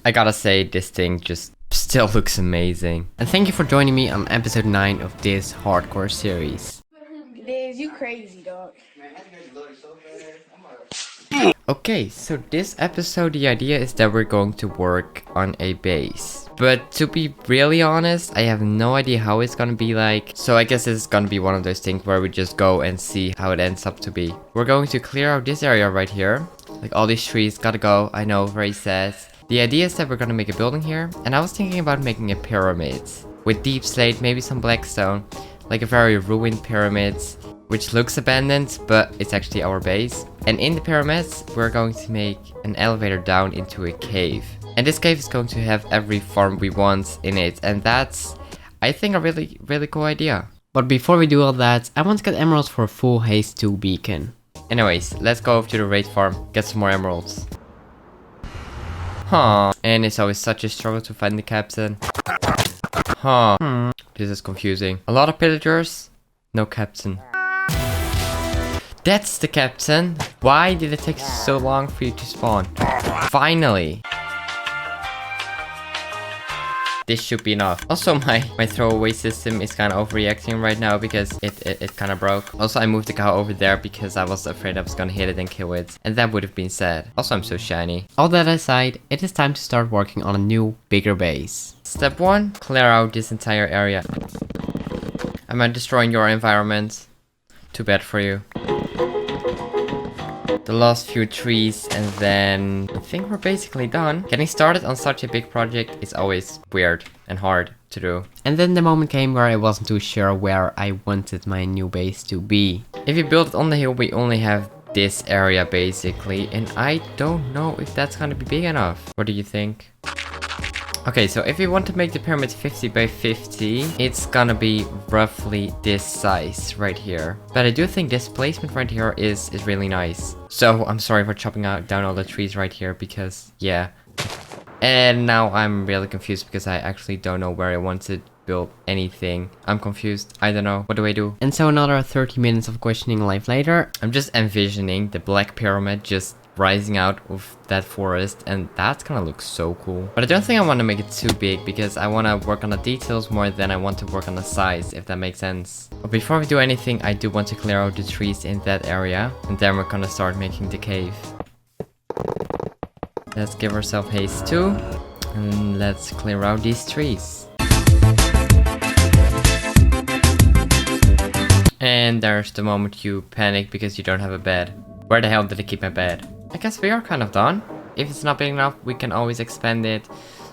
I gotta say, this thing just still looks amazing. And thank you for joining me on episode 9 of this hardcore series. Liz, you crazy, dog. Okay, so this episode, the idea is that we're going to work on a base. But to be really honest, I have no idea how it's gonna be like. So I guess it's gonna be one of those things where we just go and see how it ends up to be. We're going to clear out this area right here. Like all these trees gotta go, I know, very sad. The idea is that we're gonna make a building here. And I was thinking about making a pyramid. With deep slate, maybe some black stone. Like a very ruined pyramid. Which looks abandoned, but it's actually our base. And in the pyramids, we're going to make an elevator down into a cave. And this cave is going to have every farm we want in it. And that's, I think, a really cool idea. But before we do all that, I want to get emeralds for a full haste 2 beacon. Anyways, let's go over to the raid farm, get some more emeralds. Huh. And it's always such a struggle to find the captain. Huh. This is confusing. A lot of pillagers, no captain. That's the captain. Why did it take so long for you to spawn? Finally. This should be enough. Also, my throwaway system is kind of overreacting right now because it kind of broke. Also, I moved the cow over there because I was afraid I was gonna hit it and kill it. And that would have been sad. Also, I'm so shiny. All that aside, it is time to start working on a new, bigger base. Step 1, clear out this entire area. Am I destroying your environment? Too bad for you. The last few trees, and then I think we're basically done. Getting started on such a big project is always weird and hard to do. And then the moment came where I wasn't too sure where I wanted my new base to be. If you build it on the hill, we only have this area basically, and I don't know if that's gonna be big enough. What do you think? Okay, so if you want to make the pyramid 50 by 50, it's gonna be roughly this size right here. But I do think this placement right here is really nice. So I'm sorry for chopping down all the trees right here because, yeah. And now I'm really confused because I actually don't know where I want to build anything. I'm confused. I don't know. What do I do? And so another 30 minutes of questioning life later, I'm just envisioning the black pyramid just rising out of that forest, and that's gonna look so cool. But I don't think I want to make it too big because I want to work on the details more than I want to work on the size, if that makes sense. But before we do anything, I do want to clear out the trees in that area, and then we're gonna start making the cave. Let's give ourselves haste 2, and let's clear out these trees. And there's the moment you panic because you don't have a bed. Where the hell did I keep my bed? I guess we are kind of done. If it's not big enough, we can always expand it.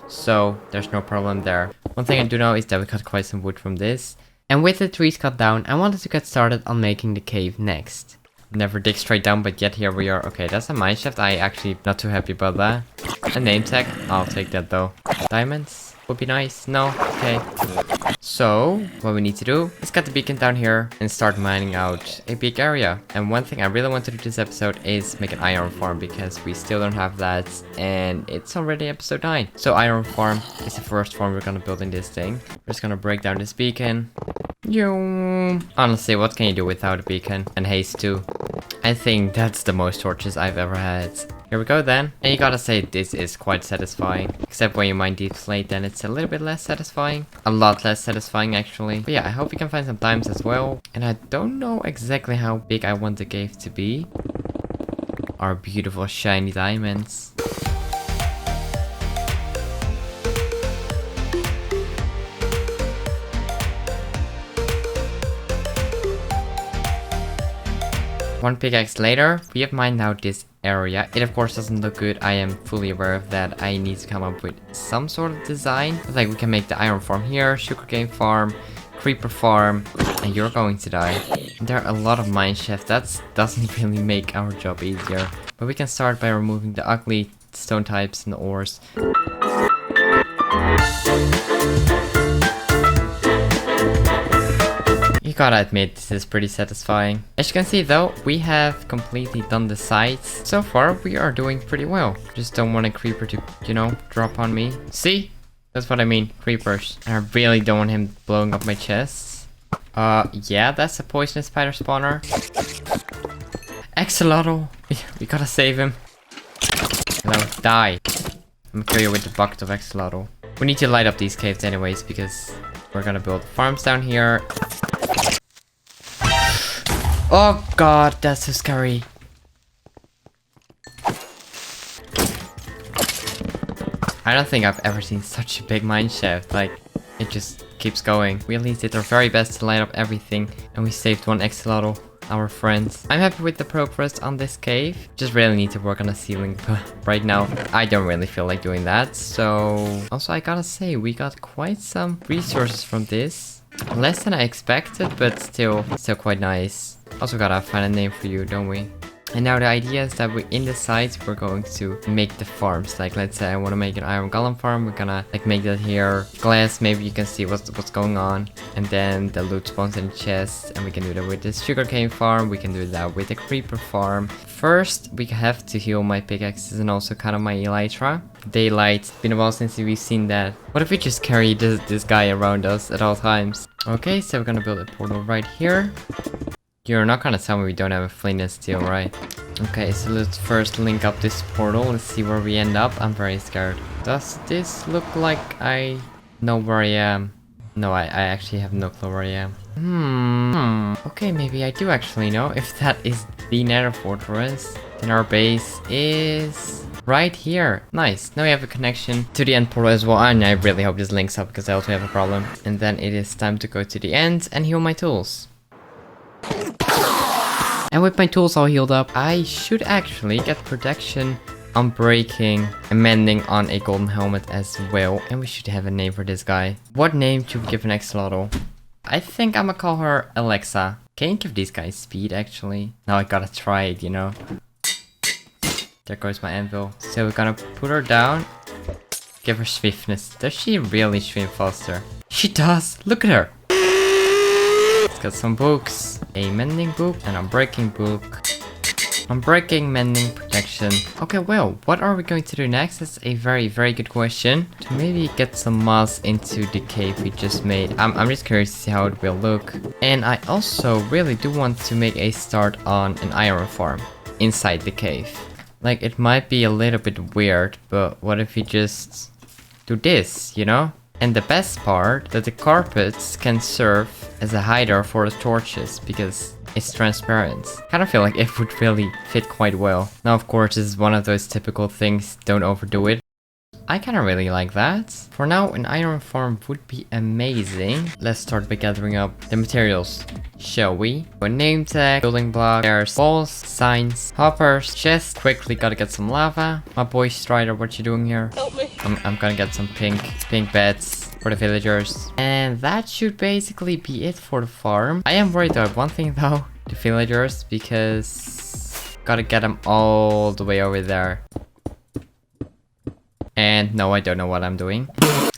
So there's no problem there. One thing I do know is that we got quite some wood from this. And with the trees cut down, I wanted to get started on making the cave next. Never dig straight down, but yet here we are. Okay, that's a mineshaft. I actually not too happy about that. A name tag. I'll take that though. Diamonds would be nice. No? Okay. So, what we need to do is get the beacon down here and start mining out a big area. And one thing I really want to do this episode is make an iron farm because we still don't have that and it's already episode 9. So iron farm is the first farm we're gonna build in this thing. We're just gonna break down this beacon. Honestly, what can you do without a beacon? And haste 2. I think that's the most torches I've ever had. Here we go then. And you gotta say this is quite satisfying. Except when you mine deep slate, then it's a little bit less satisfying. A lot less satisfying actually. But yeah, I hope we can find some diamonds as well. And I don't know exactly how big I want the cave to be. Our beautiful shiny diamonds. One pickaxe later, we have mined out this area. It of course doesn't look good. I am fully aware of that. I need to come up with some sort of design. Like we can make the iron farm here, sugarcane farm, creeper farm, and you're going to die. And there are a lot of mine shafts. That doesn't really make our job easier. But we can start by removing the ugly stone types and ores. You gotta admit, this is pretty satisfying. As you can see though, we have completely done the sides. So far, we are doing pretty well. Just don't want a creeper to, you know, drop on me. See? That's what I mean, creepers. And I really don't want him blowing up my chests. Yeah, that's a poisonous spider spawner. Axolotl! We gotta save him. Hello, die. I'm gonna kill you with the bucket of axolotl. We need to light up these caves anyways, because we're gonna build farms down here. Oh god, that's so scary. I don't think I've ever seen such a big mine shaft. Like, it just keeps going. We at least did our very best to light up everything, and we saved one axolotl, our friends. I'm happy with the progress on this cave. Just really need to work on the ceiling, but right now I don't really feel like doing that. So also I gotta say, we got quite some resources from this. Less than I expected, but still quite nice. Also gotta find a name for you, don't we? And now the idea is that in the sites we're going to make the farms. Like, let's say I want to make an iron golem farm. We're gonna like make that here. Glass, maybe you can see what's going on. And then the loot spawns in the chest. And we can do that with the sugarcane farm. We can do that with the creeper farm. First, we have to heal my pickaxes and also kind of my elytra. Daylight. Been a while since we've seen that. What if we just carry this guy around us at all times? Okay, so we're gonna build a portal right here. You're not gonna tell me we don't have a flint and steel, right? Okay, so let's first link up this portal. Let's see where we end up. I'm very scared. Does this look like I know where I am? No, I actually have no clue where I am. Okay, maybe I do actually know. If that is the nether fortress, then our base is right here. Nice. Now we have a connection to the end portal as well. And I really hope this links up because I also have a problem. And then it is time to go to the end and heal my tools. And with my tools all healed up, I should actually get protection on breaking and mending on a golden helmet as well. And we should have a name for this guy. What name should we give an axolotl? I think I'm gonna call her Alexa. Can you give these guys speed actually? Now I gotta try it, you know. There goes my anvil. So we're gonna put her down. Give her swiftness. Does she really swim faster? She does! Look at her! Let's get some books. A mending book and a breaking book. Unbreaking, mending, protection. Okay, well, what are we going to do next? That's a very, very good question. To maybe get some moss into the cave we just made. I'm just curious to see how it will look. And I also really do want to make a start on an iron farm inside the cave. Like, it might be a little bit weird, but what if we just do this, you know? And the best part, that the carpets can serve as a hider for the torches, because it's transparent. Kind of feel like it would really fit quite well. Now, of course, this is one of those typical things, don't overdo it. I kind of really like that. For now, an iron farm would be amazing. Let's start by gathering up the materials, shall we? A name tag, building block, there's walls, signs, hoppers, chests. Quickly gotta get some lava. My boy Strider, what you doing here? Help me. I'm gonna get some pink beds for the villagers. And that should basically be it for the farm. I am worried about one thing though, the villagers, because gotta get them all the way over there. And no, I don't know what I'm doing.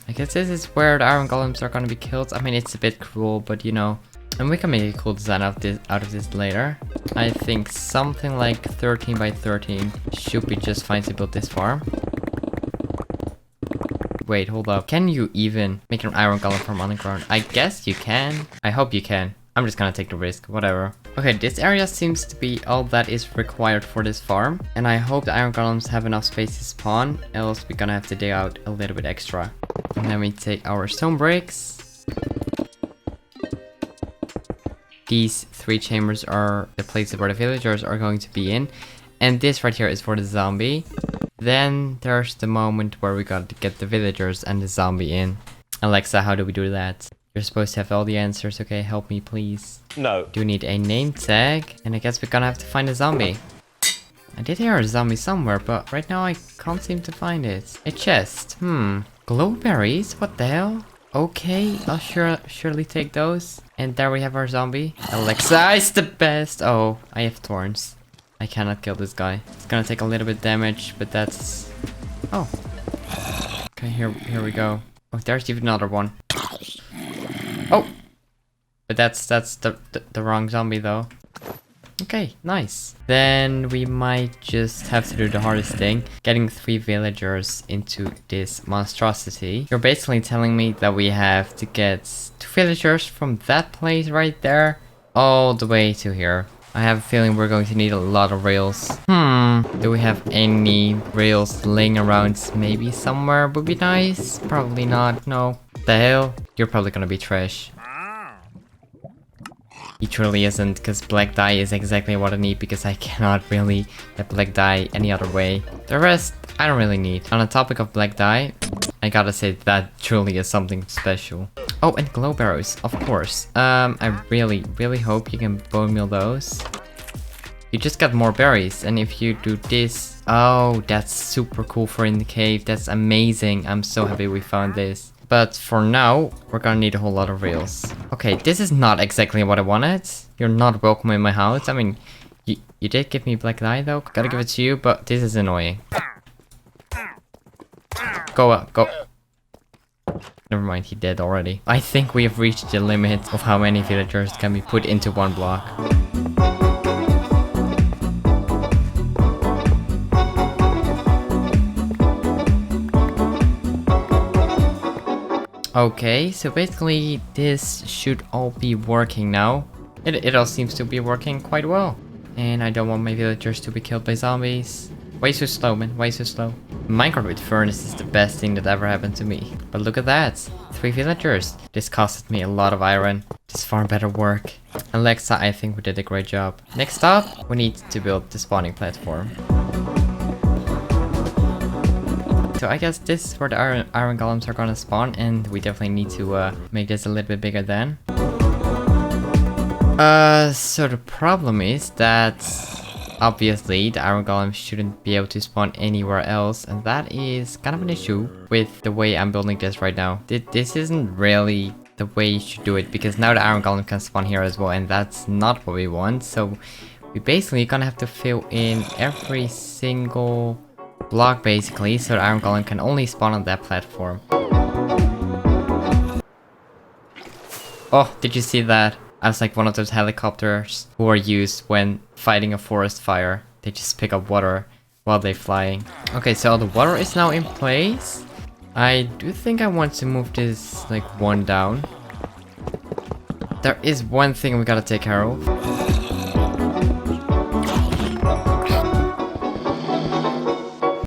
I guess this is where the iron golems are gonna be killed. I mean, it's a bit cruel, but you know. And we can make a cool design out of this later. I think something like 13 by 13 should be just fine to build this farm. Wait, hold up. Can you even make an iron golem farm on the ground? I guess you can. I hope you can. I'm just gonna take the risk, whatever. Okay, this area seems to be all that is required for this farm. And I hope the iron golems have enough space to spawn, else we're gonna have to dig out a little bit extra. And then we take our stone bricks. These 3 chambers are the places where the villagers are going to be in. And this right here is for the zombie. Then there's the moment where we got to get the villagers and the zombie in. Alexa, how do we do that? You're supposed to have all the answers, okay? Help me, please. No. Do need a name tag, and I guess we're gonna have to find a zombie. I did hear a zombie somewhere, but right now I can't seem to find it. A chest, Glowberries? What the hell? Okay, I'll surely take those. And there we have our zombie. Alexa is the best! Oh, I have thorns. I cannot kill this guy. It's gonna take a little bit damage, but that's... Oh. Okay, here we go. Oh, there's even another one. Oh! But that's the wrong zombie though. Okay, nice. Then we might just have to do the hardest thing. Getting 3 villagers into this monstrosity. You're basically telling me that we have to get 2 villagers from that place right there all the way to here. I have a feeling we're going to need a lot of rails. Do we have any rails laying around? Maybe somewhere would be nice. Probably not. No. The hell? You're probably gonna be trash. He truly isn't, because black dye is exactly what I need, because I cannot really get black dye any other way. The rest, I don't really need. On the topic of black dye, I gotta say that truly is something special. Oh, and glow barrows, of course. I really hope you can bone meal those. You just got more berries, and if you do this... Oh, that's super cool for in the cave. That's amazing. I'm so happy we found this. But for now, we're gonna need a whole lot of rails. Okay, this is not exactly what I wanted. You're not welcome in my house. I mean, you did give me black dye though. Gotta give it to you, but this is annoying. Go up, go. Never mind, he did already. I think we have reached the limit of how many villagers can be put into one block. Okay, so basically this should all be working now. It all seems to be working quite well. And I don't want my villagers to be killed by zombies. Way so slow, man, way so slow. Minecraft with furnace is the best thing that ever happened to me. But look at that, 3 villagers. This costed me a lot of iron. This far better work. Alexa, I think we did a great job. Next up, we need to build the spawning platform. So I guess this is where the iron golems are gonna spawn, and we definitely need to make this a little bit bigger then. So the problem is that obviously the iron golems shouldn't be able to spawn anywhere else, and that is kind of an issue with the way I'm building this right now. This isn't really the way you should do it, because now the iron golem can spawn here as well, and that's not what we want. So we basically gonna have to fill in every single block basically, so the iron golem can only spawn on that platform. Oh, did you see that? I was like one of those helicopters who are used when fighting a forest fire. They just pick up water while they're flying. Okay, so the water is now in place. I do think I want to move this like one down. There is one thing we gotta take care of.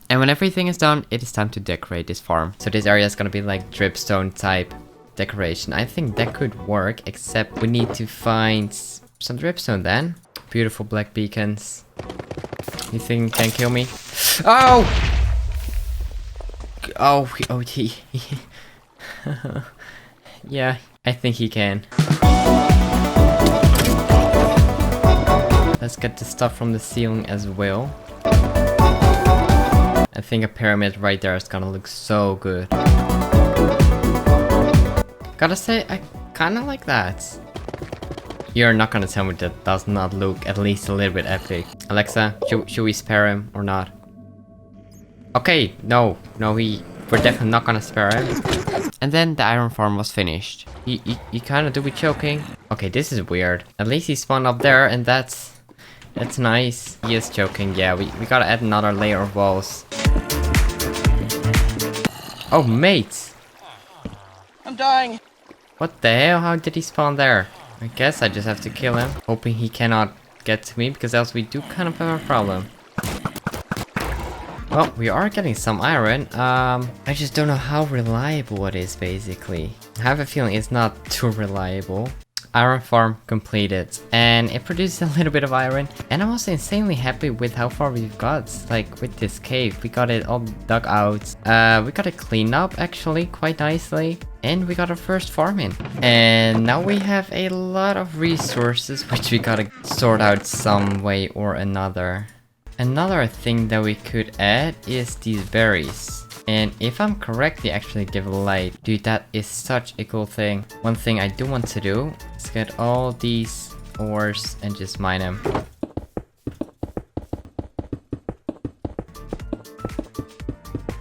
And when everything is done, it is time to decorate this farm. So this area is gonna be like dripstone type decoration. I think that could work, except we need to find some dripstone then. Beautiful black beacons. You think you can kill me? Oh! Oh, he yeah, I think he can. Let's get the stuff from the ceiling as well. I think a pyramid right there is gonna look so good. Gotta say, I kinda like that. You're not gonna tell me that does not look at least a little bit epic. Alexa, should we spare him or not? Okay, no, we're definitely not gonna spare him. And then the iron farm was finished. You kinda do be choking. Okay, this is weird. At least he spawned up there, and that's nice. He is choking, yeah, we gotta add another layer of walls. Oh, mate! I'm dying! What the hell? How did he spawn there? I guess I just have to kill him, hoping he cannot get to me, because else we do kind of have a problem. Well, we are getting some iron. I just don't know how reliable it is, basically. I have a feeling it's not too reliable. Iron farm completed, and it produced a little bit of iron, and I'm also insanely happy with how far we've got. Like with this cave, we got it all dug out, we got it cleaned up actually quite nicely, and we got our first farm in. And now we have a lot of resources which we gotta sort out some way or another. Another thing that we could add is these berries. And if I'm correct, they actually give light. Dude, that is such a cool thing. One thing I do want to do is get all these ores and just mine them.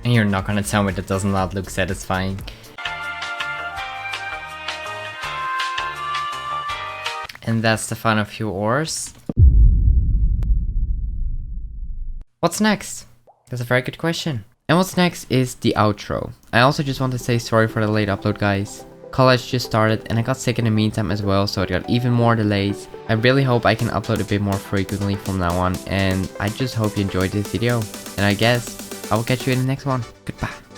And you're not gonna tell me that does not look satisfying. And that's the final few ores. What's next? That's a very good question. And what's next is the outro. I also just want to say sorry for the late upload, guys. College just started and I got sick in the meantime as well, so it got even more delays. I really hope I can upload a bit more frequently from now on, and I just hope you enjoyed this video. And I guess I will catch you in the next one. Goodbye.